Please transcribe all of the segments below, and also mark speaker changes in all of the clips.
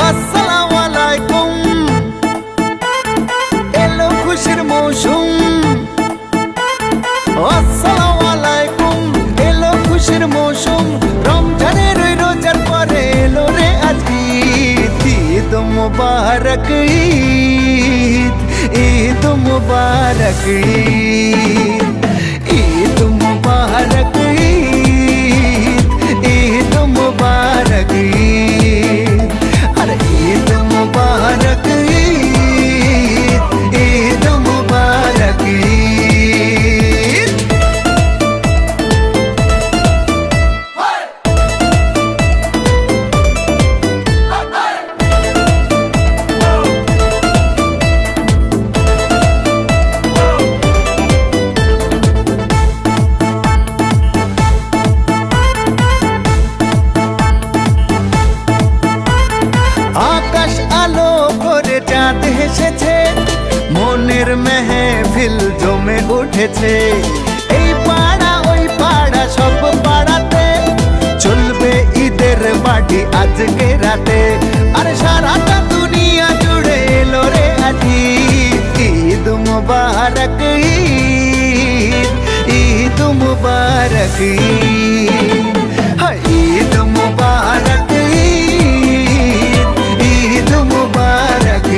Speaker 1: আসসালামু আলাইকুম এলো খুশির মৌসুম আসসালামু আলাইকুম এলো খুশির মৌসুম রমজানের রোজার পরে এলো রে আজ ঈদ মুবারক ঈদ মুবারক ঈদ মুবারক ঈদ মুবারক ঈদ মুবারক ঈদ মুবারক আকাশ আলো করে চাঁদ হেসেছে মনের মেহফিল জমে উঠেছে এই পাড়া ওই পাড়া সব পাড়াতে চলবে ঈদের পার্টি আজকে রাতে আর সারাটা দুনিয়া জুড়ে এলো রে আজ ঈদ মুবারক ঈদ মুবারক ঈদ মুবারক ঈদ মুবারক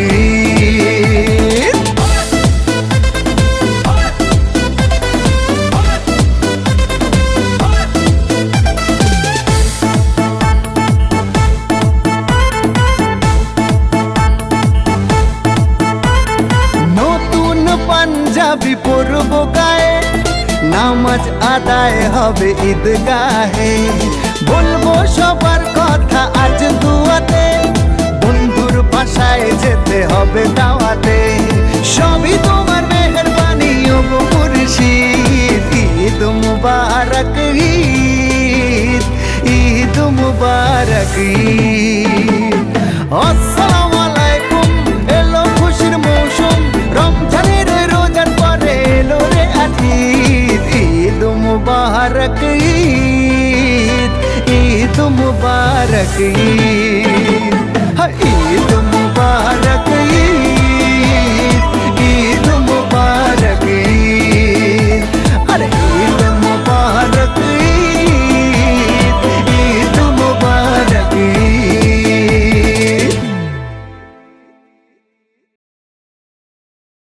Speaker 1: নতুন পাঞ্জাবি পরব গায়ে নামাজ আদায় হবে ঈদগাহে বলবো সবার কথা আজ দুয়াতে বন্ধুর বাসায় যেতে হবে দাওয়াতে সবই তোমার মেহেরবানি ও মুর্শিদ ঈদ মুবারক ঈদ মুবারক আসসালামু আলাইকুম এলো খুশির মৌসুম রমজানের রোজার পরে এলো রে আজ ঈদ মুবারক ঈদ মুবারক